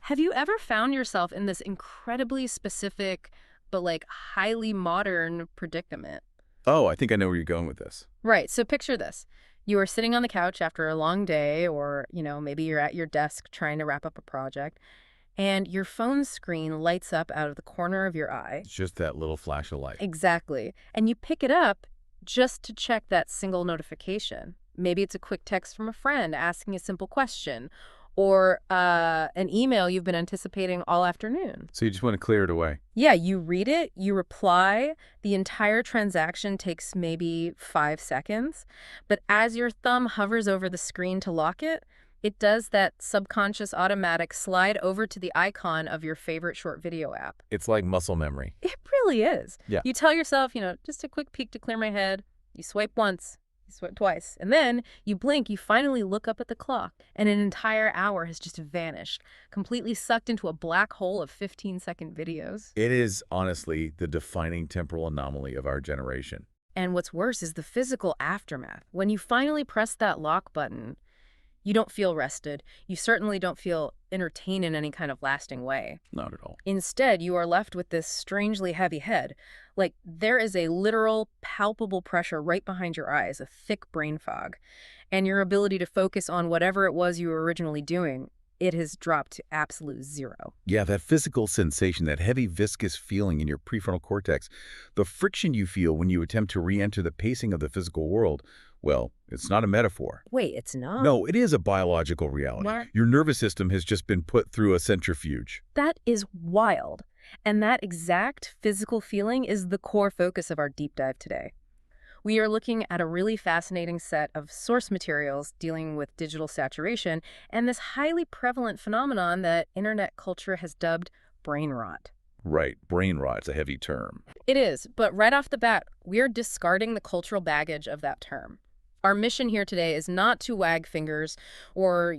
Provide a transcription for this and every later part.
Have you ever found yourself in this incredibly specific but like highly modern predicament? Oh, I think I know where you're going with this. Right. So picture this. You are sitting on the couch after a long day, or, maybe you're at your desk trying to wrap up a project, and your phone screen lights up out of the corner of your eye. It's just that little flash of light. Exactly. And you pick it up just to check that single notification. Maybe it's a quick text from a friend asking a simple question, or an email you've been anticipating all afternoon. So you just want to clear it away. Yeah, you read it, you reply, the entire transaction takes maybe 5 seconds, but as your thumb hovers over the screen to lock it, it does that subconscious automatic slide over to the icon of your favorite short video app. It's like muscle memory. It really is. Yeah. You tell yourself, just a quick peek to clear my head. You swipe once, you swipe twice, and then you blink, you finally look up at the clock, and an entire hour has just vanished, completely sucked into a black hole of 15-second videos. It is honestly the defining temporal anomaly of our generation. And what's worse is the physical aftermath. When you finally press that lock button, you don't feel rested. You certainly don't feel entertained in any kind of lasting way. Not at all. Instead, you are left with this strangely heavy head. Like, there is a literal, palpable pressure right behind your eyes, a thick brain fog. And your ability to focus on whatever it was you were originally doing, it has dropped to absolute zero. Yeah, that physical sensation, that heavy viscous feeling in your prefrontal cortex, the friction you feel when you attempt to re-enter the pacing of the physical world, well, it's not a metaphor. Wait, it's not? No, it is a biological reality. What? Your nervous system has just been put through a centrifuge. That is wild. And that exact physical feeling is the core focus of our deep dive today. We are looking at a really fascinating set of source materials dealing with digital saturation and this highly prevalent phenomenon that internet culture has dubbed brain rot. Right, brain rot's a heavy term. It is, but right off the bat, we're discarding the cultural baggage of that term. Our mission here today is not to wag fingers or,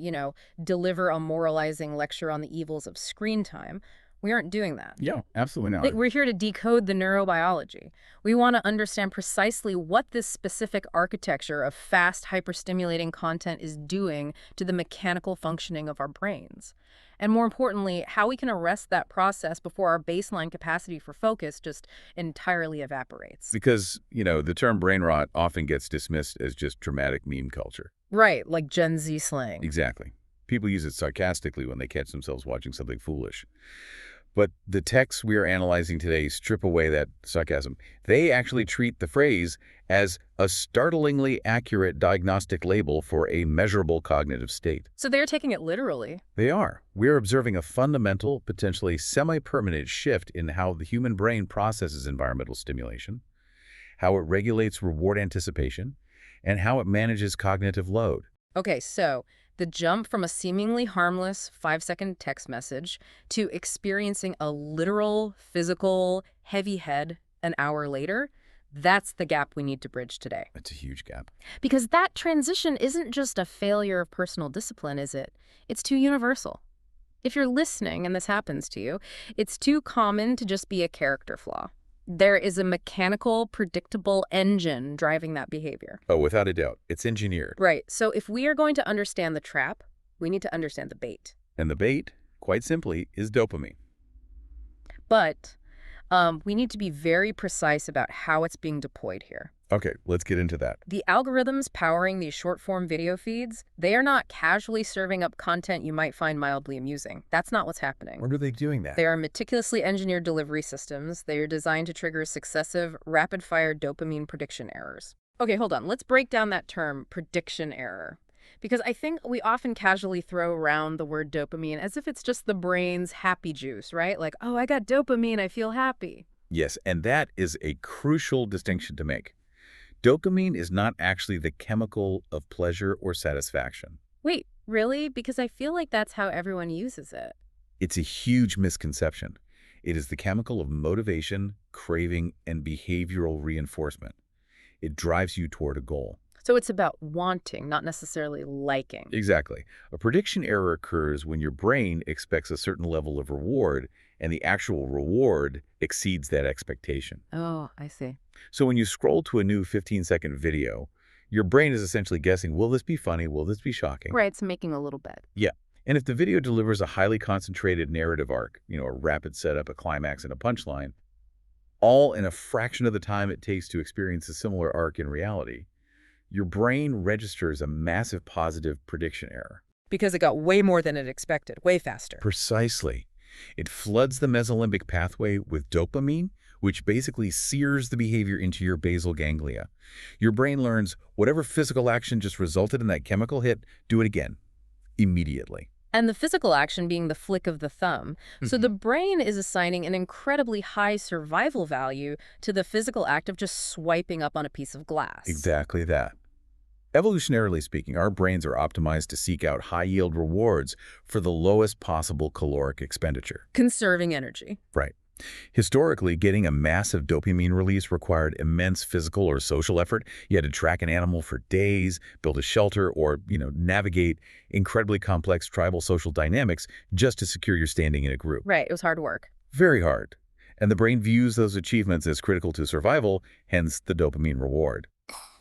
deliver a moralizing lecture on the evils of screen time. We aren't doing that. Yeah, absolutely not. We're here to decode the neurobiology. We want to understand precisely what this specific architecture of fast, hyperstimulating content is doing to the mechanical functioning of our brains. And more importantly, how we can arrest that process before our baseline capacity for focus just entirely evaporates. Because, the term brain rot often gets dismissed as just dramatic meme culture. Right, like Gen Z slang. Exactly. People use it sarcastically when they catch themselves watching something foolish. But the texts we are analyzing today strip away that sarcasm. They actually treat the phrase as a startlingly accurate diagnostic label for a measurable cognitive state. So they're taking it literally. They are. We're observing a fundamental, potentially semi-permanent shift in how the human brain processes environmental stimulation, how it regulates reward anticipation, and how it manages cognitive load. Okay, so the jump from a seemingly harmless 5-second text message to experiencing a literal, physical, heavy head an hour later, that's the gap we need to bridge today. It's a huge gap. Because that transition isn't just a failure of personal discipline, is it? It's too universal. If you're listening and this happens to you, it's too common to just be a character flaw. There is a mechanical, predictable engine driving that behavior. Oh, without a doubt. It's engineered. Right. So if we are going to understand the trap, we need to understand the bait. And the bait, quite simply, is dopamine. But we need to be very precise about how it's being deployed here. Okay, let's get into that. The algorithms powering these short-form video feeds, they are not casually serving up content you might find mildly amusing. That's not what's happening. When are they doing that? They are meticulously engineered delivery systems. They are designed to trigger successive, rapid-fire dopamine prediction errors. Okay, hold on. Let's break down that term, prediction error. Because I think we often casually throw around the word dopamine as if it's just the brain's happy juice, right? Like, oh, I got dopamine, I feel happy. Yes, and that is a crucial distinction to make. Dopamine is not actually the chemical of pleasure or satisfaction. Wait, really? Because I feel like that's how everyone uses it. It's a huge misconception. It is the chemical of motivation, craving, and behavioral reinforcement. It drives you toward a goal. So it's about wanting, not necessarily liking. Exactly. A prediction error occurs when your brain expects a certain level of reward and the actual reward exceeds that expectation. Oh, I see. So when you scroll to a new 15-second video, your brain is essentially guessing, will this be funny? Will this be shocking? Right, it's making a little bet. Yeah. And if the video delivers a highly concentrated narrative arc, a rapid setup, a climax, and a punchline, all in a fraction of the time it takes to experience a similar arc in reality, your brain registers a massive positive prediction error. Because it got way more than it expected, way faster. Precisely. It floods the mesolimbic pathway with dopamine, which basically sears the behavior into your basal ganglia. Your brain learns whatever physical action just resulted in that chemical hit, do it again, immediately. And the physical action being the flick of the thumb. So the brain is assigning an incredibly high survival value to the physical act of just swiping up on a piece of glass. Exactly that. Evolutionarily speaking, our brains are optimized to seek out high-yield rewards for the lowest possible caloric expenditure. Conserving energy. Right. Historically, getting a massive dopamine release required immense physical or social effort. You had to track an animal for days, build a shelter, or, navigate incredibly complex tribal social dynamics just to secure your standing in a group. Right, it was hard work. Very hard. And the brain views those achievements as critical to survival, hence the dopamine reward.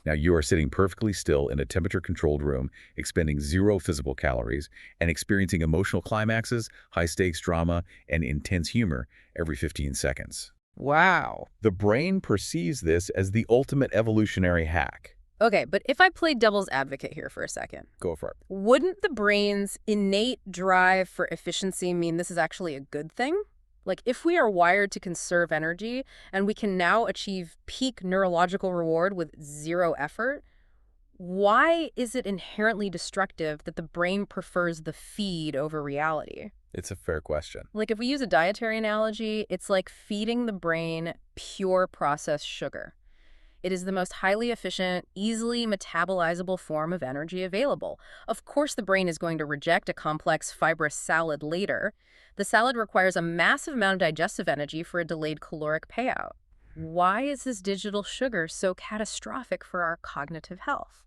Now, you are sitting perfectly still in a temperature-controlled room, expending 0 physical calories, and experiencing emotional climaxes, high-stakes drama, and intense humor every 15 seconds. Wow. The brain perceives this as the ultimate evolutionary hack. Okay, but if I play devil's advocate here for a second, Go for it. wouldn't the brain's innate drive for efficiency mean this is actually a good thing? Like, if we are wired to conserve energy and we can now achieve peak neurological reward with 0 effort, why is it inherently destructive that the brain prefers the feed over reality? It's a fair question. Like, if we use a dietary analogy, it's like feeding the brain pure processed sugar. It is the most highly efficient, easily metabolizable form of energy available. Of course, the brain is going to reject a complex fibrous salad later. The salad requires a massive amount of digestive energy for a delayed caloric payout. Why is this digital sugar so catastrophic for our cognitive health?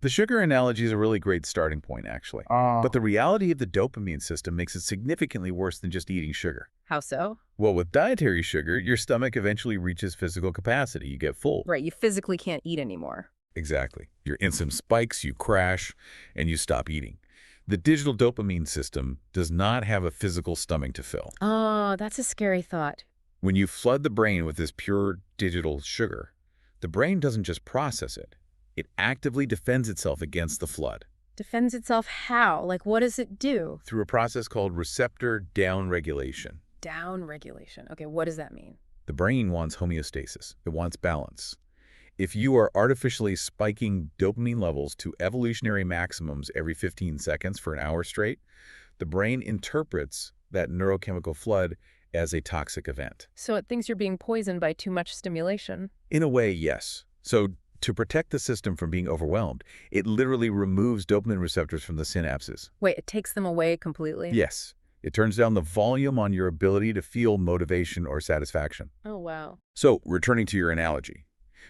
The sugar analogy is a really great starting point, actually. But the reality of the dopamine system makes it significantly worse than just eating sugar. How so? Well, with dietary sugar, your stomach eventually reaches physical capacity. You get full. Right, you physically can't eat anymore. Exactly. Your insulin spikes, you crash, and you stop eating. The digital dopamine system does not have a physical stomach to fill. Oh, that's a scary thought. When you flood the brain with this pure digital sugar, the brain doesn't just process it. It actively defends itself against the flood. Defends itself how? Like, what does it do? Through a process called receptor downregulation. Downregulation. Okay, what does that mean? The brain wants homeostasis. It wants balance. If you are artificially spiking dopamine levels to evolutionary maximums every 15 seconds for an hour straight, the brain interprets that neurochemical flood as a toxic event. So it thinks you're being poisoned by too much stimulation. In a way, yes. So to protect the system from being overwhelmed, it literally removes dopamine receptors from the synapses. Wait, it takes them away completely? Yes. It turns down the volume on your ability to feel motivation or satisfaction. Oh, wow. So, returning to your analogy,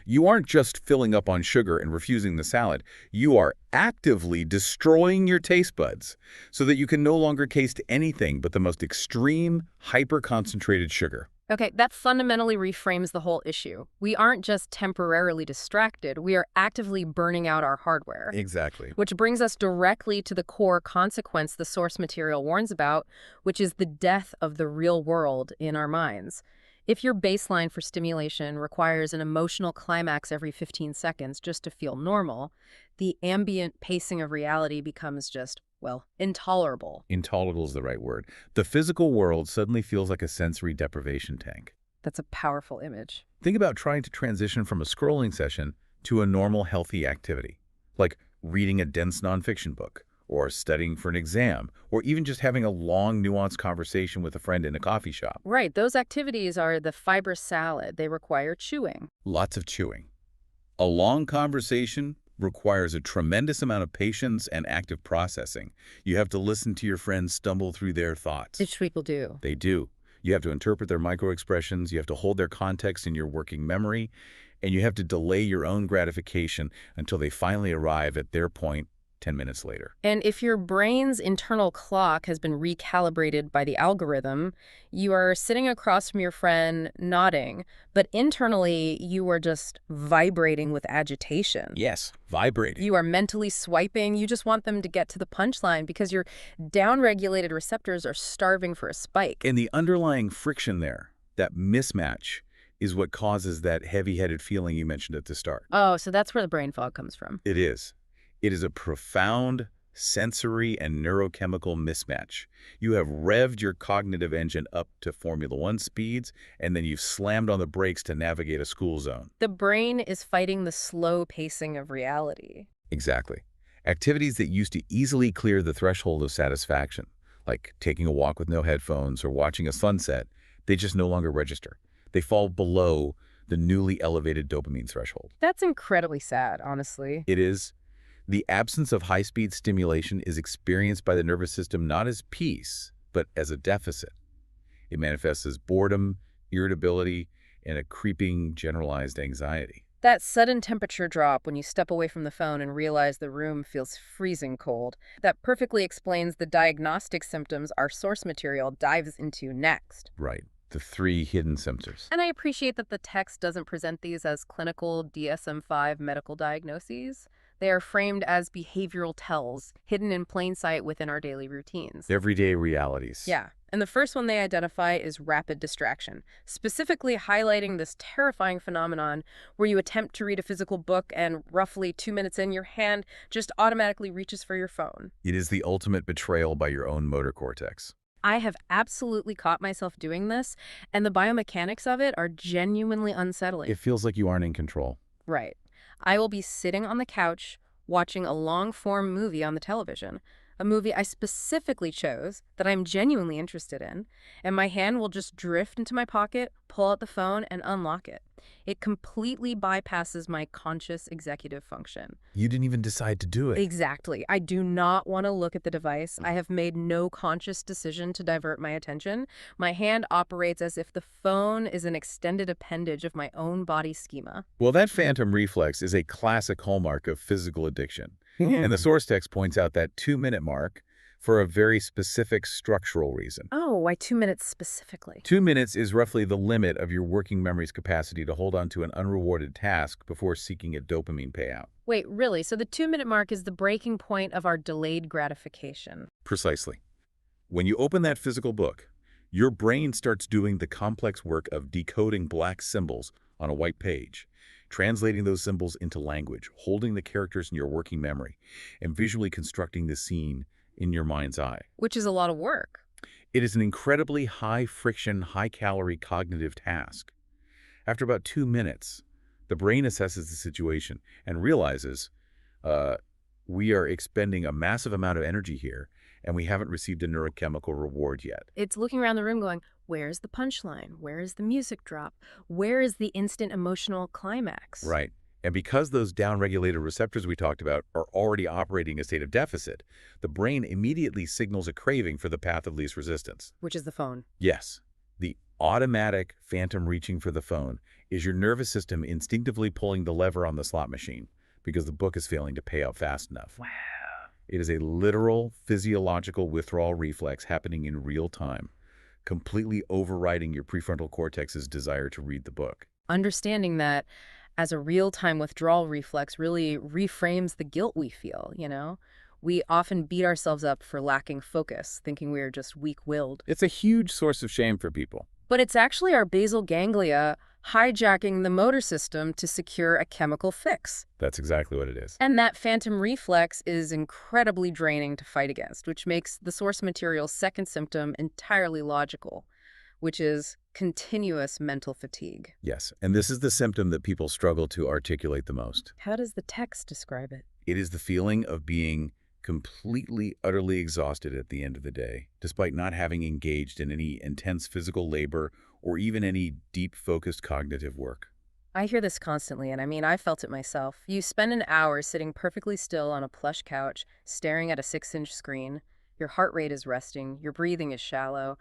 you aren't just filling up on sugar and refusing the salad. You are actively destroying your taste buds so that you can no longer taste anything but the most extreme, hyper-concentrated sugar. Okay, that fundamentally reframes the whole issue. We aren't just temporarily distracted, we are actively burning out our hardware. Exactly. Which brings us directly to the core consequence the source material warns about, which is the death of the real world in our minds. If your baseline for stimulation requires an emotional climax every 15 seconds just to feel normal, the ambient pacing of reality becomes just, well, intolerable. Intolerable is the right word. The physical world suddenly feels like a sensory deprivation tank. That's a powerful image. Think about trying to transition from a scrolling session to a normal, healthy activity, like reading a dense nonfiction book, or studying for an exam, or even just having a long, nuanced conversation with a friend in a coffee shop. Right, those activities are the fibrous salad. They require chewing. Lots of chewing. A long conversation requires a tremendous amount of patience and active processing. You have to listen to your friends stumble through their thoughts. Which people do. They do. You have to interpret their microexpressions, you have to hold their context in your working memory, and you have to delay your own gratification until they finally arrive at their point 10 minutes later. And if your brain's internal clock has been recalibrated by the algorithm, you are sitting across from your friend nodding, but internally you are just vibrating with agitation. Yes, vibrating. You are mentally swiping. You just want them to get to the punchline because your downregulated receptors are starving for a spike. And the underlying friction there, that mismatch, is what causes that heavy-headed feeling you mentioned at the start. Oh, so that's where the brain fog comes from. It is. It is a profound sensory and neurochemical mismatch. You have revved your cognitive engine up to Formula One speeds, and then you've slammed on the brakes to navigate a school zone. The brain is fighting the slow pacing of reality. Exactly. Activities that used to easily clear the threshold of satisfaction, like taking a walk with no headphones or watching a sunset, they just no longer register. They fall below the newly elevated dopamine threshold. That's incredibly sad, honestly. It is. The absence of high-speed stimulation is experienced by the nervous system not as peace, but as a deficit. It manifests as boredom, irritability, and a creeping generalized anxiety. That sudden temperature drop when you step away from the phone and realize the room feels freezing cold, that perfectly explains the diagnostic symptoms our source material dives into next. Right. The 3 hidden symptoms. And I appreciate that the text doesn't present these as clinical DSM-5 medical diagnoses. They are framed as behavioral tells, hidden in plain sight within our daily routines. Everyday realities. Yeah. And the first one they identify is rapid distraction, specifically highlighting this terrifying phenomenon where you attempt to read a physical book and roughly 2 minutes in, your hand just automatically reaches for your phone. It is the ultimate betrayal by your own motor cortex. I have absolutely caught myself doing this, and the biomechanics of it are genuinely unsettling. It feels like you aren't in control. Right. I will be sitting on the couch watching a long-form movie on the television, a movie I specifically chose that I'm genuinely interested in, and my hand will just drift into my pocket, pull out the phone, and unlock it. It completely bypasses my conscious executive function. You didn't even decide to do it. Exactly. I do not want to look at the device. I have made no conscious decision to divert my attention. My hand operates as if the phone is an extended appendage of my own body schema. Well, that phantom reflex is a classic hallmark of physical addiction. And the source text points out that 2-minute mark for a very specific structural reason. Oh, why 2 minutes specifically? 2 minutes is roughly the limit of your working memory's capacity to hold on to an unrewarded task before seeking a dopamine payout. Wait, really? So the 2-minute mark is the breaking point of our delayed gratification. Precisely. When you open that physical book, your brain starts doing the complex work of decoding black symbols on a white page, translating those symbols into language, holding the characters in your working memory, and visually constructing the scene in your mind's eye. Which is a lot of work. It is an incredibly high-friction, high-calorie cognitive task. After about 2 minutes, the brain assesses the situation and realizes we are expending a massive amount of energy here, and we haven't received a neurochemical reward yet. It's looking around the room going, where's the punchline? Where is the music drop? Where is the instant emotional climax? Right. And because those downregulated receptors we talked about are already operating in a state of deficit, the brain immediately signals a craving for the path of least resistance. Which is the phone. Yes, the automatic phantom reaching for the phone is your nervous system instinctively pulling the lever on the slot machine because the book is failing to pay out fast enough. Wow. It is a literal physiological withdrawal reflex happening in real time, completely overriding your prefrontal cortex's desire to read the book. Understanding that as a real-time withdrawal reflex really reframes the guilt we feel, you know? We often beat ourselves up for lacking focus, thinking we are just weak-willed. It's a huge source of shame for people. But it's actually our basal ganglia hijacking the motor system to secure a chemical fix. That's exactly what it is. And that phantom reflex is incredibly draining to fight against, which makes the source material's second symptom entirely logical, which is continuous mental fatigue. Yes, and this is the symptom that people struggle to articulate the most. How does the text describe it? It is the feeling of being completely, utterly exhausted at the end of the day, despite not having engaged in any intense physical labor or even any deep, focused cognitive work. I hear this constantly, and I mean, I felt it myself. You spend an hour sitting perfectly still on a plush couch, staring at a 6-inch screen. Your heart rate is resting. Your breathing is shallow.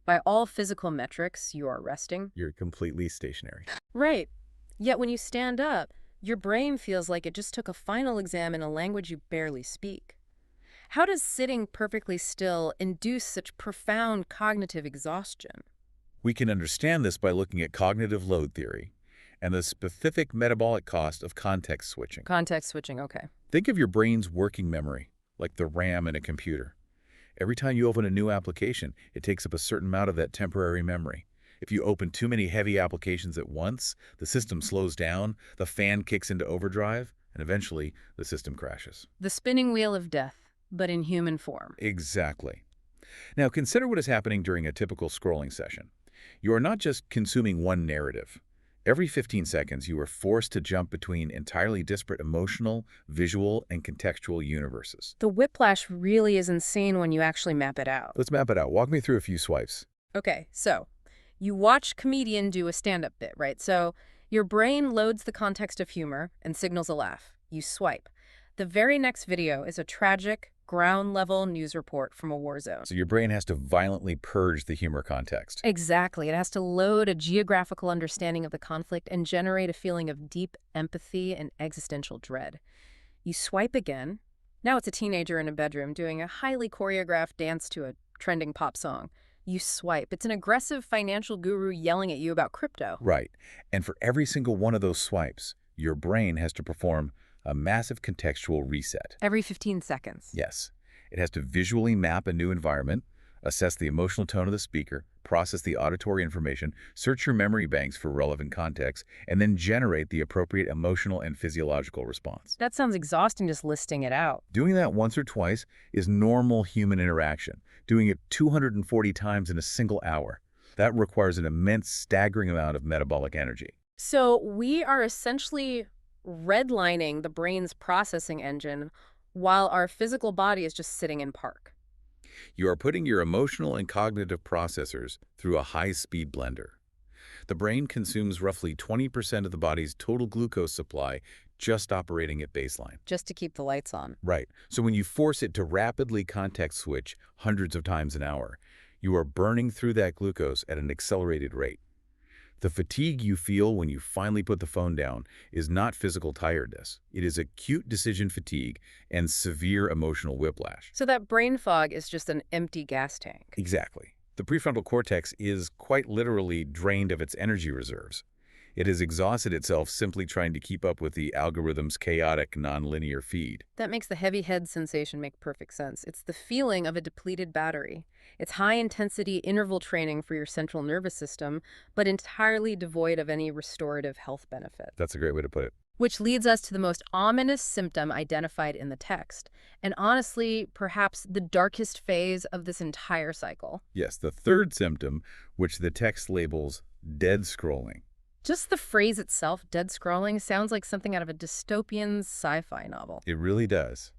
By all physical metrics, you are resting. You're completely stationary. Right. Yet when you stand up, Your brain feels like it just took a final exam in a language you barely speak. How does sitting perfectly still induce such profound cognitive exhaustion? We can understand this by looking at cognitive load theory and the specific metabolic cost of context switching. Context switching, okay. Think of your brain's working memory, like the RAM in a computer. Every time you open a new application, it takes up a certain amount of that temporary memory. If you open too many heavy applications at once, the system slows down, the fan kicks into overdrive, and eventually the system crashes. The spinning wheel of death, but in human form. Exactly. Now consider what is happening during a typical scrolling session. You are not just consuming one narrative. Every 15 seconds, you are forced to jump between entirely disparate emotional, visual, and contextual universes. The whiplash really is insane when you actually map it out. Let's map it out. Walk me through a few swipes. Okay, so you watch comedian do a stand-up bit, right? So your brain loads the context of humor and signals a laugh. You swipe. The very next video is a tragic, ground-level news report from a war zone. So your brain has to violently purge the humor context. Exactly. It has to load a geographical understanding of the conflict and generate a feeling of deep empathy and existential dread. You swipe again. Now it's a teenager in a bedroom doing a highly choreographed dance to a trending pop song. You swipe. It's an aggressive financial guru yelling at you about crypto. Right. And for every single one of those swipes, your brain has to perform a massive contextual reset. Every 15 seconds. Yes. It has to visually map a new environment, assess the emotional tone of the speaker, process the auditory information, search your memory banks for relevant context, and then generate the appropriate emotional and physiological response. That sounds exhausting just listing it out. Doing that once or twice is normal human interaction. Doing it 240 times in a single hour, that requires an immense, staggering amount of metabolic energy. So we are essentially redlining the brain's processing engine while our physical body is just sitting in park. You are putting your emotional and cognitive processors through a high-speed blender. The brain consumes roughly 20% of the body's total glucose supply just operating at baseline. Just to keep the lights on. Right. So when you force it to rapidly context switch hundreds of times an hour, you are burning through that glucose at an accelerated rate. The fatigue you feel when you finally put the phone down is not physical tiredness. It is acute decision fatigue and severe emotional whiplash. So that brain fog is just an empty gas tank. Exactly. The prefrontal cortex is quite literally drained of its energy reserves. It has exhausted itself simply trying to keep up with the algorithm's chaotic, nonlinear feed. That makes the heavy head sensation make perfect sense. It's the feeling of a depleted battery. It's high-intensity interval training for your central nervous system, but entirely devoid of any restorative health benefit. That's a great way to put it. Which leads us to the most ominous symptom identified in the text, and honestly, perhaps the darkest phase of this entire cycle. Yes, the third symptom, which the text labels dead scrolling. Just the phrase itself, dead scrolling, sounds like something out of a dystopian sci-fi novel. It really does.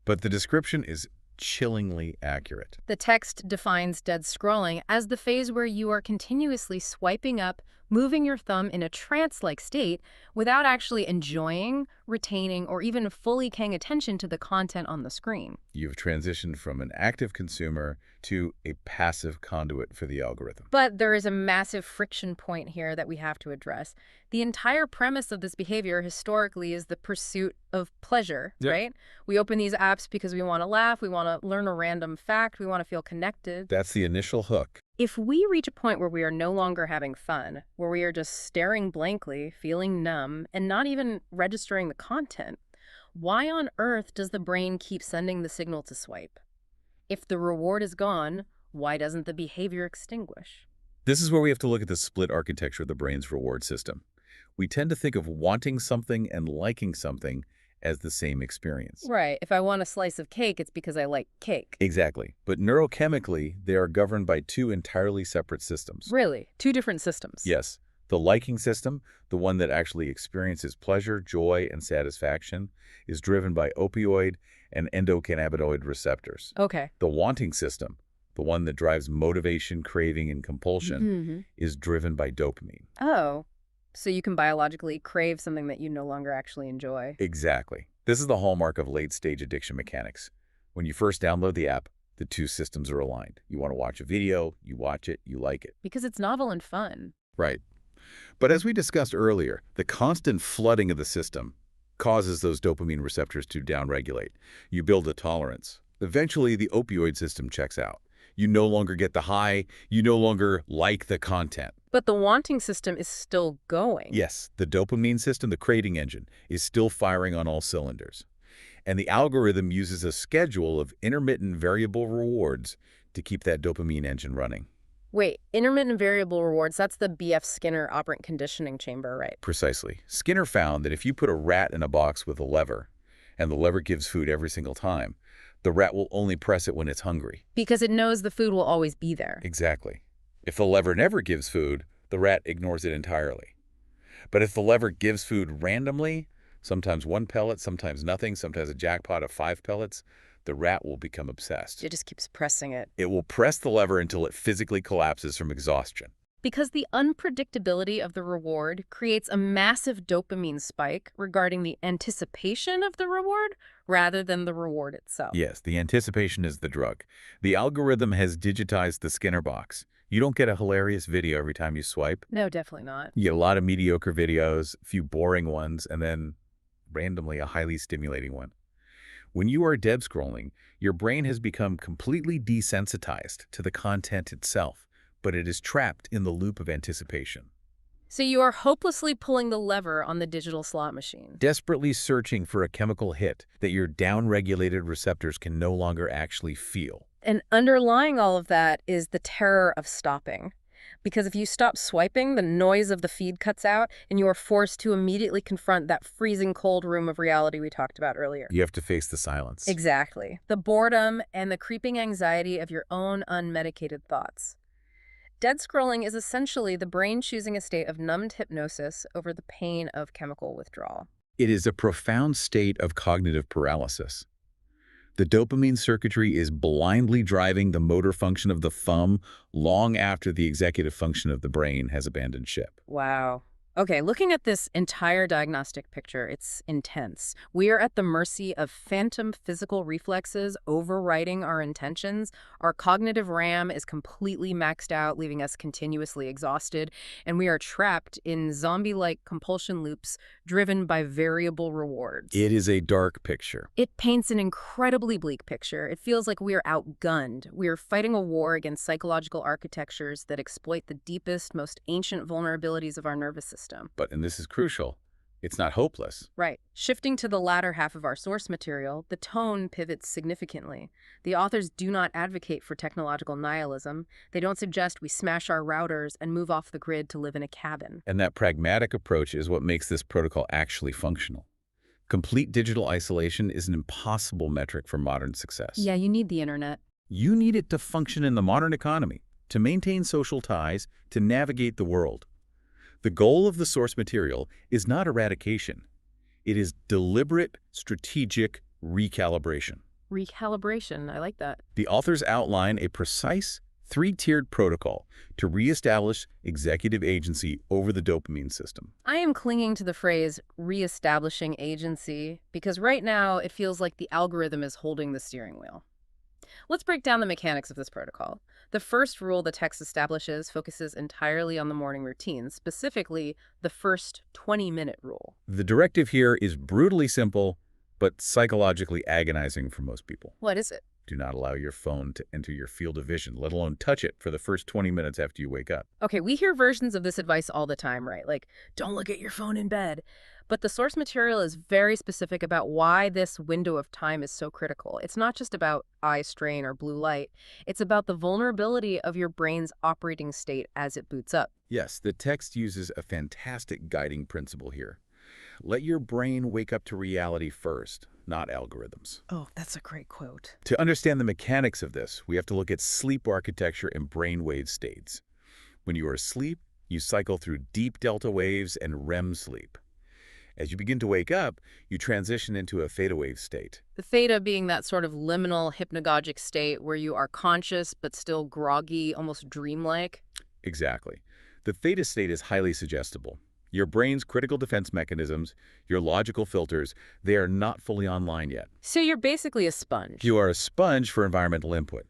But the description is chillingly accurate. The text defines dead scrolling as the phase where you are continuously swiping up, moving your thumb in a trance-like state without actually enjoying, retaining, or even fully paying attention to the content on the screen. You've transitioned from an active consumer to a passive conduit for the algorithm. But there is a massive friction point here that we have to address. The entire premise of this behavior historically is the pursuit of pleasure, right? We open these apps because we want to laugh, we want to learn a random fact, we want to feel connected. That's the initial hook. If we reach a point where we are no longer having fun, where we are just staring blankly, feeling numb, and not even registering the content, why on earth does the brain keep sending the signal to swipe? If the reward is gone, why doesn't the behavior extinguish? This is where we have to look at the split architecture of the brain's reward system. We tend to think of wanting something and liking something as the same experience. Right. If I want a slice of cake, it's because I like cake. Exactly. But neurochemically, they are governed by two entirely separate systems. Really? Two different systems? Yes. The liking system, the one that actually experiences pleasure, joy, and satisfaction, is driven by opioid and endocannabinoid receptors. Okay. The wanting system, the one that drives motivation, craving, and compulsion, is driven by dopamine. Oh. So you can biologically crave something that you no longer actually enjoy. Exactly. This is the hallmark of late-stage addiction mechanics. When you first download the app, the two systems are aligned. You want to watch a video, you watch it, you like it. Because it's novel and fun. Right. But as we discussed earlier, the constant flooding of the system causes those dopamine receptors to downregulate. You build a tolerance. Eventually, the opioid system checks out. You no longer get the high. You no longer like the content. But the wanting system is still going. Yes, the dopamine system, the craving engine, is still firing on all cylinders. And the algorithm uses a schedule of intermittent variable rewards to keep that dopamine engine running. Wait, intermittent variable rewards, that's the B.F. Skinner operant conditioning chamber, right? Precisely. Skinner found that if you put a rat in a box with a lever, and the lever gives food every single time, the rat will only press it when it's hungry. Because it knows the food will always be there. Exactly. If the lever never gives food, the rat ignores it entirely. But if the lever gives food randomly, sometimes 1 pellet, sometimes nothing, sometimes a jackpot of 5 pellets, the rat will become obsessed. It just keeps pressing it. It will press the lever until it physically collapses from exhaustion. Because the unpredictability of the reward creates a massive dopamine spike regarding the anticipation of the reward rather than the reward itself. Yes, the anticipation is the drug. The algorithm has digitized the Skinner box. You don't get a hilarious video every time you swipe. No, definitely not. You get a lot of mediocre videos, a few boring ones, and then randomly a highly stimulating one. When you are dev scrolling, your brain has become completely desensitized to the content itself, but it is trapped in the loop of anticipation. So you are hopelessly pulling the lever on the digital slot machine. Desperately searching for a chemical hit that your downregulated receptors can no longer actually feel. And underlying all of that is the terror of stopping. Because if you stop swiping, the noise of the feed cuts out, and you are forced to immediately confront that freezing cold room of reality we talked about earlier. You have to face the silence. Exactly. The boredom and the creeping anxiety of your own unmedicated thoughts. Dead scrolling is essentially the brain choosing a state of numbed hypnosis over the pain of chemical withdrawal. It is a profound state of cognitive paralysis. The dopamine circuitry is blindly driving the motor function of the thumb long after the executive function of the brain has abandoned ship. Wow. Okay, looking at this entire diagnostic picture, it's intense. We are at the mercy of phantom physical reflexes overriding our intentions. Our cognitive RAM is completely maxed out, leaving us continuously exhausted, and we are trapped in zombie-like compulsion loops driven by variable rewards. It is a dark picture. It paints an incredibly bleak picture. It feels like we are outgunned. We are fighting a war against psychological architectures that exploit the deepest, most ancient vulnerabilities of our nervous system. But, and this is crucial, it's not hopeless. Right. Shifting to the latter half of our source material, the tone pivots significantly. The authors do not advocate for technological nihilism. They don't suggest we smash our routers and move off the grid to live in a cabin. And that pragmatic approach is what makes this protocol actually functional. Complete digital isolation is an impossible metric for modern success. Yeah, you need the internet. You need it to function in the modern economy, to maintain social ties, to navigate the world. The goal of the source material is not eradication. It is deliberate, strategic recalibration. Recalibration, I like that. The authors outline a precise, 3-tiered protocol to reestablish executive agency over the dopamine system. I am clinging to the phrase reestablishing agency because right now it feels like the algorithm is holding the steering wheel. Let's break down the mechanics of this protocol. The first rule the text establishes focuses entirely on the morning routine, specifically the first 20-minute rule. The directive here is brutally simple, but psychologically agonizing for most people. What is it? Do not allow your phone to enter your field of vision, let alone touch it for the first 20 minutes after you wake up. Okay, we hear versions of this advice all the time, right? Like, don't look at your phone in bed. But the source material is very specific about why this window of time is so critical. It's not just about eye strain or blue light. It's about the vulnerability of your brain's operating state as it boots up. Yes, the text uses a fantastic guiding principle here. Let your brain wake up to reality first, not algorithms. Oh, that's a great quote. To understand the mechanics of this, we have to look at sleep architecture and brainwave states. When you are asleep, you cycle through deep delta waves and REM sleep. As you begin to wake up, you transition into a theta wave state. The theta being that sort of liminal hypnagogic state where you are conscious but still groggy, almost dreamlike. Exactly. The theta state is highly suggestible. Your brain's critical defense mechanisms, your logical filters, they are not fully online yet. So you're basically a sponge. You are a sponge for environmental input.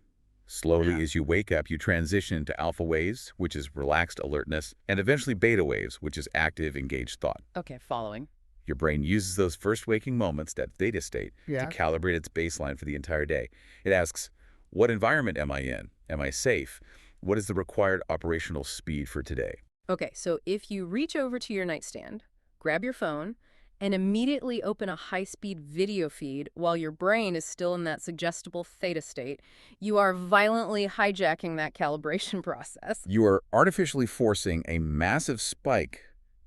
Slowly, as you wake up, you transition into alpha waves, which is relaxed alertness, and eventually beta waves, which is active, engaged thought. Okay, following. Your brain uses those first waking moments, that theta state, to Yeah. calibrate its baseline for the entire day. It asks, what environment am I in? Am I safe? What is the required operational speed for today? Okay, so if you reach over to your nightstand, grab your phone, and immediately open a high-speed video feed while your brain is still in that suggestible theta state, you are violently hijacking that calibration process. You are artificially forcing a massive spike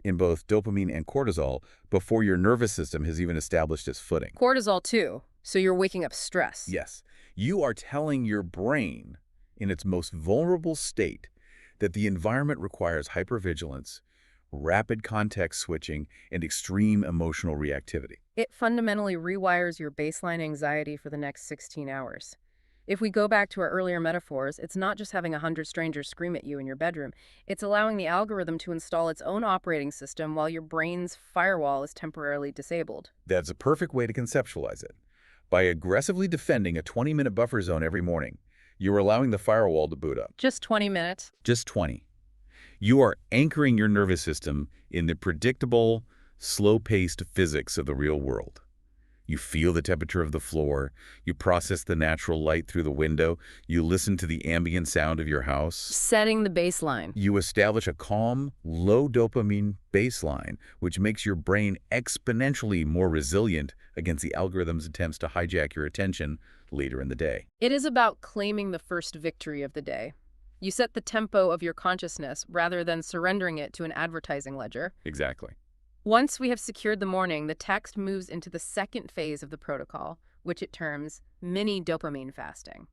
in both dopamine and cortisol before your nervous system has even established its footing. Cortisol, too, so you're waking up stress. Yes, you are telling your brain in its most vulnerable state that the environment requires hypervigilance, rapid context switching, and extreme emotional reactivity. It fundamentally rewires your baseline anxiety for the next 16 hours. If we go back to our earlier metaphors, it's not just having 100 strangers scream at you in your bedroom. It's allowing the algorithm to install its own operating system while your brain's firewall is temporarily disabled. That's a perfect way to conceptualize it. By aggressively defending a 20-minute buffer zone every morning, you're allowing the firewall to boot up. Just 20 minutes. Just 20. You are anchoring your nervous system in the predictable, slow-paced physics of the real world. You feel the temperature of the floor, you process the natural light through the window, you listen to the ambient sound of your house. Setting the baseline. You establish a calm, low dopamine baseline, which makes your brain exponentially more resilient against the algorithm's attempts to hijack your attention later in the day. It is about claiming the first victory of the day. You set the tempo of your consciousness rather than surrendering it to an advertising ledger. Exactly. Once we have secured the morning, the text moves into the second phase of the protocol, which it terms mini dopamine fasting.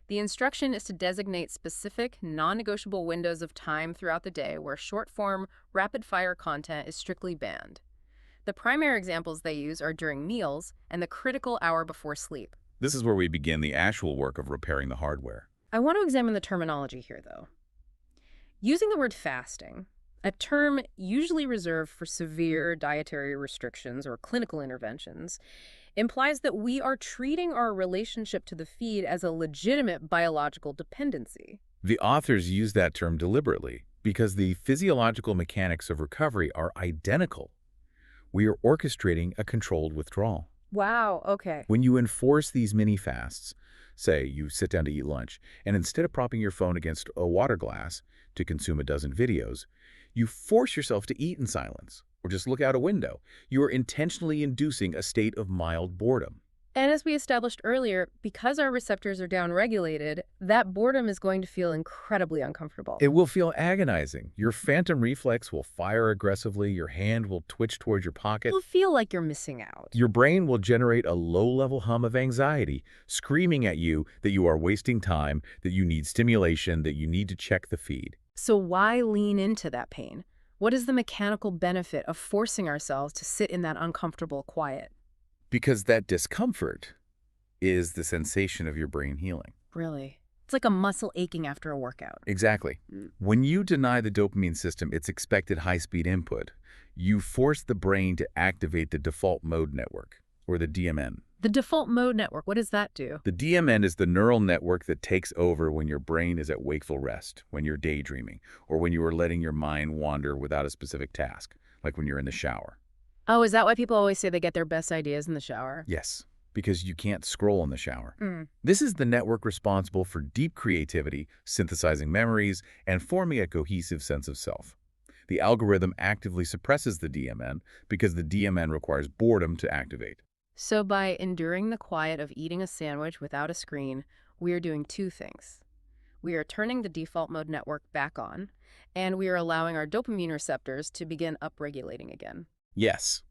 The instruction is to designate specific, non-negotiable windows of time throughout the day where short-form, rapid-fire content is strictly banned. The primary examples they use are during meals and the critical hour before sleep. This is where we begin the actual work of repairing the hardware. I want to examine the terminology here, though. Using the word fasting, a term usually reserved for severe dietary restrictions or clinical interventions, implies that we are treating our relationship to the feed as a legitimate biological dependency. The authors use that term deliberately because the physiological mechanics of recovery are identical. We are orchestrating a controlled withdrawal. Wow, okay. When you enforce these mini fasts, say you sit down to eat lunch, and instead of propping your phone against a water glass to consume a dozen videos, you force yourself to eat in silence or just look out a window. You are intentionally inducing a state of mild boredom. And as we established earlier, because our receptors are downregulated, that boredom is going to feel incredibly uncomfortable. It will feel agonizing. Your phantom reflex will fire aggressively. Your hand will twitch towards your pocket. You'll feel like you're missing out. Your brain will generate a low-level hum of anxiety, screaming at you that you are wasting time, that you need stimulation, that you need to check the feed. So why lean into that pain? What is the mechanical benefit of forcing ourselves to sit in that uncomfortable quiet? Because that discomfort is the sensation of your brain healing. Really? It's like a muscle aching after a workout. Exactly. When you deny the dopamine system its expected high-speed input, you force the brain to activate the default mode network, or the DMN. The default mode network, what does that do? The DMN is the neural network that takes over when your brain is at wakeful rest, when you're daydreaming, or when you are letting your mind wander without a specific task, like when you're in the shower. Oh, is that why people always say they get their best ideas in the shower? Yes, because you can't scroll in the shower. Mm. This is the network responsible for deep creativity, synthesizing memories, and forming a cohesive sense of self. The algorithm actively suppresses the DMN because the DMN requires boredom to activate. So by enduring the quiet of eating a sandwich without a screen, we are doing two things. We are turning the default mode network back on, and we are allowing our dopamine receptors to begin upregulating again. Yes,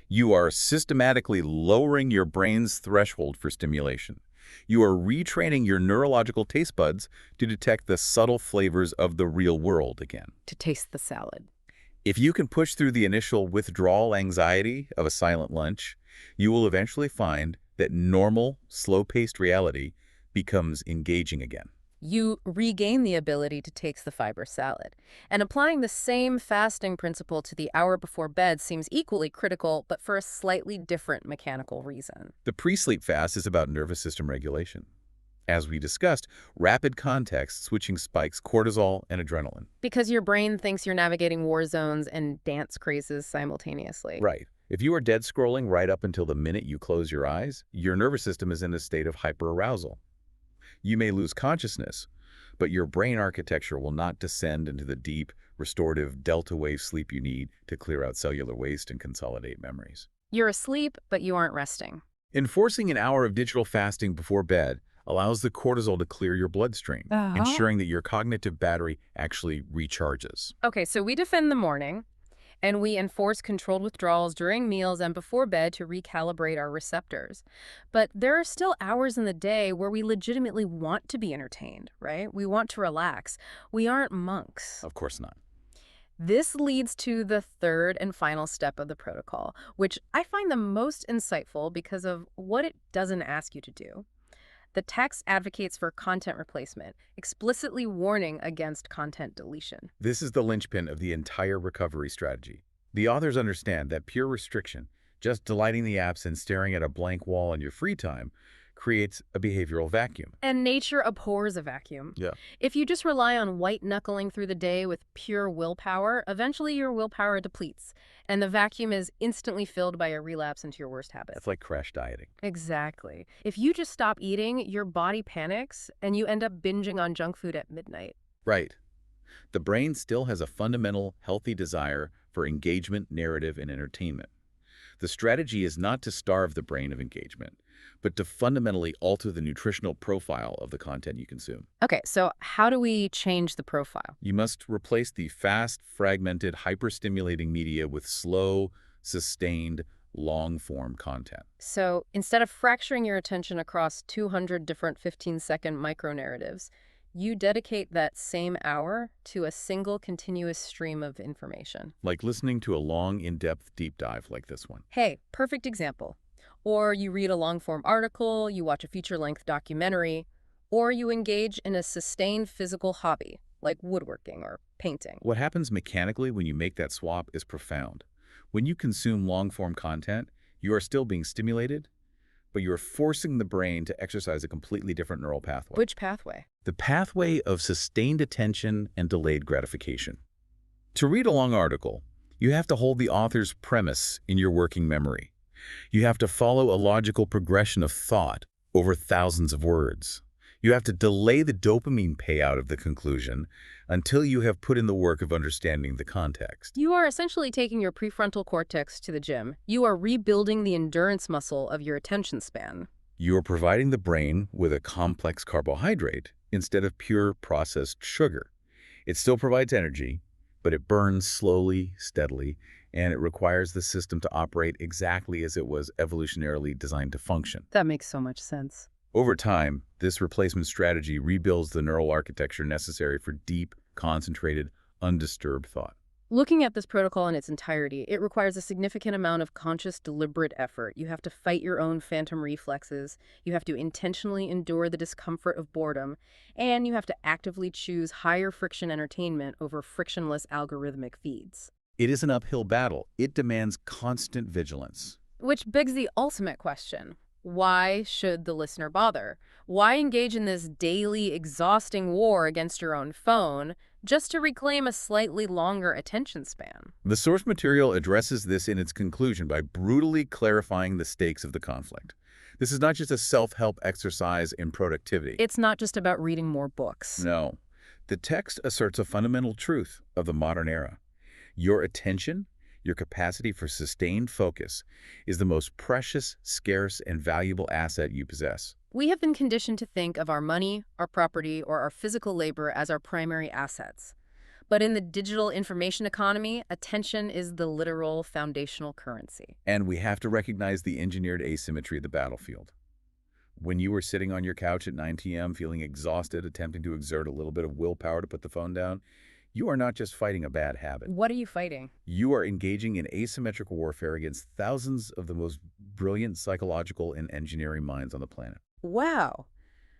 you are systematically lowering your brain's threshold for stimulation. You are retraining your neurological taste buds to detect the subtle flavors of the real world again. To taste the salad. If you can push through the initial withdrawal anxiety of a silent lunch, you will eventually find that normal, slow-paced reality becomes engaging again. You regain the ability to taste the fiber salad. And applying the same fasting principle to the hour before bed seems equally critical, but for a slightly different mechanical reason. The pre-sleep fast is about nervous system regulation. As we discussed, rapid context switching spikes cortisol and adrenaline. Because your brain thinks you're navigating war zones and dance crazes simultaneously. Right. If you are dead scrolling right up until the minute you close your eyes, your nervous system is in a state of hyperarousal. You may lose consciousness, but your brain architecture will not descend into the deep, restorative delta wave sleep you need to clear out cellular waste and consolidate memories. You're asleep, but you aren't resting. Enforcing an hour of digital fasting before bed allows the cortisol to clear your bloodstream, ensuring that your cognitive battery actually recharges. Okay, so we defend the morning, and we enforce controlled withdrawals during meals and before bed to recalibrate our receptors. But there are still hours in the day where we legitimately want to be entertained, right? We want to relax. We aren't monks. Of course not. This leads to the third and final step of the protocol, which I find the most insightful because of what it doesn't ask you to do. The text advocates for content replacement, explicitly warning against content deletion. This is the linchpin of the entire recovery strategy. The authors understand that pure restriction, just delighting the apps and staring at a blank wall in your free time, creates a behavioral vacuum. And nature abhors a vacuum. Yeah. If you just rely on white-knuckling through the day with pure willpower, eventually your willpower depletes, and the vacuum is instantly filled by a relapse into your worst habits. It's like crash dieting. Exactly. If you just stop eating, your body panics, and you end up binging on junk food at midnight. Right. The brain still has a fundamental, healthy desire for engagement, narrative, and entertainment. The strategy is not to starve the brain of engagement, but to fundamentally alter the nutritional profile of the content you consume. Okay, so how do we change the profile? You must replace the fast, fragmented, hyperstimulating media with slow, sustained, long-form content. So instead of fracturing your attention across 200 different 15-second micro-narratives, you dedicate that same hour to a single continuous stream of information. Like listening to a long, in-depth deep dive like this one. Hey, perfect example. Or you read a long-form article, you watch a feature-length documentary, or you engage in a sustained physical hobby, like woodworking or painting. What happens mechanically when you make that swap is profound. When you consume long-form content, you are still being stimulated, but you are forcing the brain to exercise a completely different neural pathway. Which pathway? The pathway of sustained attention and delayed gratification. To read a long article, you have to hold the author's premise in your working memory. You have to follow a logical progression of thought over thousands of words. You have to delay the dopamine payout of the conclusion until you have put in the work of understanding the context. You are essentially taking your prefrontal cortex to the gym. You are rebuilding the endurance muscle of your attention span. You are providing the brain with a complex carbohydrate instead of pure processed sugar. It still provides energy, but it burns slowly, steadily, and it requires the system to operate exactly as it was evolutionarily designed to function. That makes so much sense. Over time, this replacement strategy rebuilds the neural architecture necessary for deep, concentrated, undisturbed thought. Looking at this protocol in its entirety, it requires a significant amount of conscious, deliberate effort. You have to fight your own phantom reflexes, you have to intentionally endure the discomfort of boredom, and you have to actively choose higher friction entertainment over frictionless algorithmic feeds. It is an uphill battle. It demands constant vigilance. Which begs the ultimate question. Why should the listener bother? Why engage in this daily, exhausting war against your own phone just to reclaim a slightly longer attention span? The source material addresses this in its conclusion by brutally clarifying the stakes of the conflict. This is not just a self-help exercise in productivity. It's not just about reading more books. No. The text asserts a fundamental truth of the modern era. Your attention, your capacity for sustained focus, is the most precious, scarce, and valuable asset you possess. We have been conditioned to think of our money, our property, or our physical labor as our primary assets. But in the digital information economy, attention is the literal foundational currency. And we have to recognize the engineered asymmetry of the battlefield. When you were sitting on your couch at 9 p.m. feeling exhausted, attempting to exert a little bit of willpower to put the phone down, you are not just fighting a bad habit. What are you fighting? You are engaging in asymmetric warfare against thousands of the most brilliant psychological and engineering minds on the planet. Wow.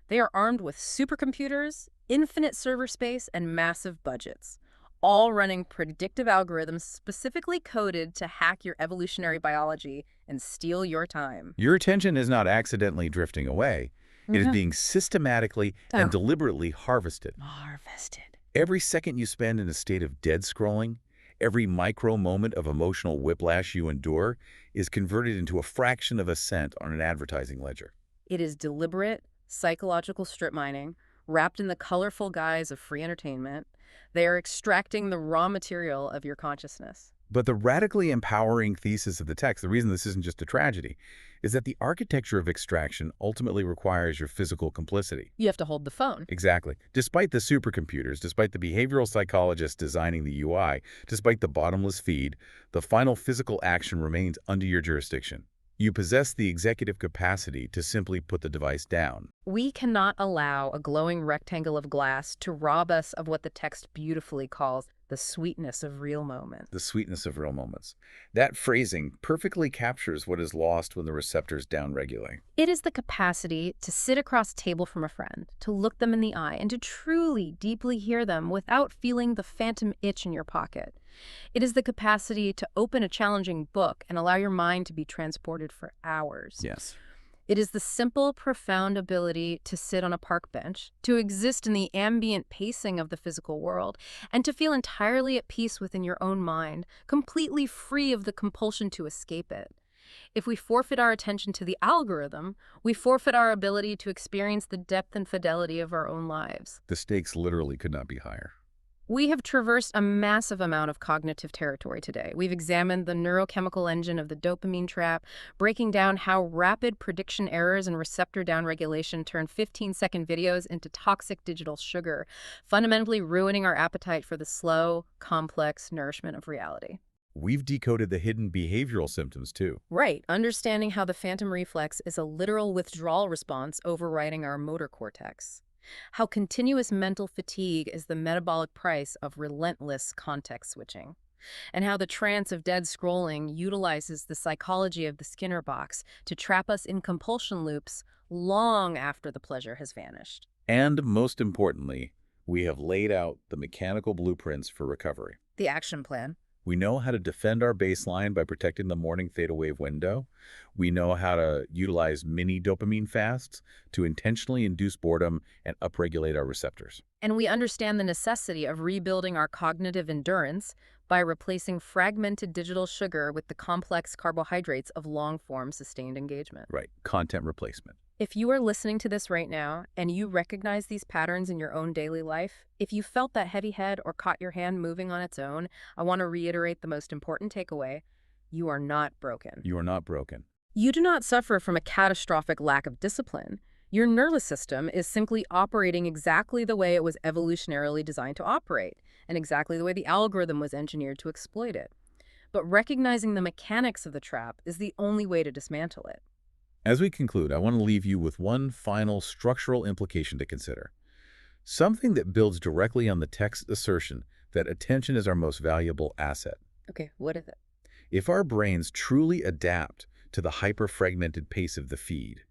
They are armed with supercomputers, infinite server space, and massive budgets, all running predictive algorithms specifically coded to hack your evolutionary biology and steal your time. Your attention is not accidentally drifting away. It is Yeah. being systematically and Oh, deliberately harvested. harvested. Every second you spend in a state of dead scrolling, every micro moment of emotional whiplash you endure is converted into a fraction of a cent on an advertising ledger. It is deliberate, psychological strip mining, wrapped in the colorful guise of free entertainment. They are extracting the raw material of your consciousness. But the radically empowering thesis of the text, the reason this isn't just a tragedy, is that the architecture of extraction ultimately requires your physical complicity. You have to hold the phone. Exactly. Despite the supercomputers, despite the behavioral psychologists designing the UI, despite the bottomless feed, the final physical action remains under your jurisdiction. You possess the executive capacity to simply put the device down. We cannot allow a glowing rectangle of glass to rob us of what the text beautifully calls the sweetness of real moments. The sweetness of real moments. That phrasing perfectly captures what is lost when the receptors downregulate. It is the capacity to sit across a table from a friend, to look them in the eye, and to truly, deeply hear them without feeling the phantom itch in your pocket. It is the capacity to open a challenging book and allow your mind to be transported for hours. Yes. It is the simple, profound ability to sit on a park bench, to exist in the ambient pacing of the physical world, and to feel entirely at peace within your own mind, completely free of the compulsion to escape it. If we forfeit our attention to the algorithm, we forfeit our ability to experience the depth and fidelity of our own lives. The stakes literally could not be higher. We have traversed a massive amount of cognitive territory today. We've examined the neurochemical engine of the dopamine trap, breaking down how rapid prediction errors and receptor downregulation turn 15-second videos into toxic digital sugar, fundamentally ruining our appetite for the slow, complex nourishment of reality. We've decoded the hidden behavioral symptoms, too. Right, understanding how the phantom reflex is a literal withdrawal response overriding our motor cortex. How continuous mental fatigue is the metabolic price of relentless context switching. And how the trance of dead scrolling utilizes the psychology of the Skinner box to trap us in compulsion loops long after the pleasure has vanished. And most importantly, we have laid out the mechanical blueprints for recovery. The action plan. We know how to defend our baseline by protecting the morning theta wave window. We know how to utilize mini dopamine fasts to intentionally induce boredom and upregulate our receptors. And we understand the necessity of rebuilding our cognitive endurance by replacing fragmented digital sugar with the complex carbohydrates of long-form sustained engagement. Right, content replacement. If you are listening to this right now and you recognize these patterns in your own daily life, if you felt that heavy head or caught your hand moving on its own, I want to reiterate the most important takeaway. You are not broken. You are not broken. You do not suffer from a catastrophic lack of discipline. Your nervous system is simply operating exactly the way it was evolutionarily designed to operate, and exactly the way the algorithm was engineered to exploit it. But recognizing the mechanics of the trap is the only way to dismantle it. As we conclude, I want to leave you with one final structural implication to consider. Something that builds directly on the text's assertion that attention is our most valuable asset. Okay, what is it? If our brains truly adapt to the hyper-fragmented pace of the feed,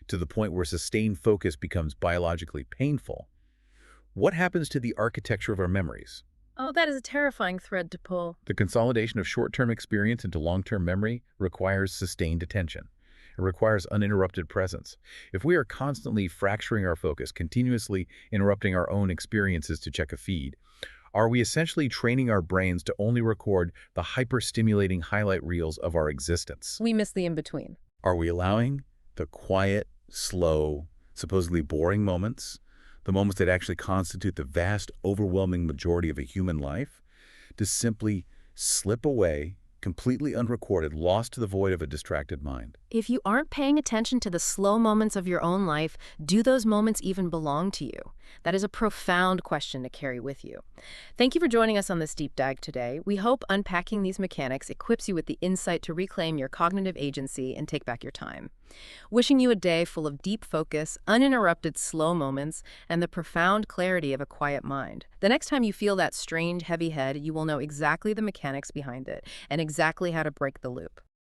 to the point where sustained focus becomes biologically painful, what happens to the architecture of our memories? Oh, that is a terrifying thread to pull. The consolidation of short-term experience into long-term memory requires sustained attention. It requires uninterrupted presence. If we are constantly fracturing our focus, continuously interrupting our own experiences to check a feed, are we essentially training our brains to only record the hyper-stimulating highlight reels of our existence? We miss the in-between. Are we allowing the quiet, slow, supposedly boring moments, the moments that actually constitute the vast, overwhelming majority of a human life, to simply slip away, completely unrecorded, lost to the void of a distracted mind? If you aren't paying attention to the slow moments of your own life, do those moments even belong to you? That is a profound question to carry with you. Thank you for joining us on this deep dive today. We hope unpacking these mechanics equips you with the insight to reclaim your cognitive agency and take back your time. Wishing you a day full of deep focus, uninterrupted slow moments, and the profound clarity of a quiet mind. The next time you feel that strange, heavy head, you will know exactly the mechanics behind it and exactly how to break the loop.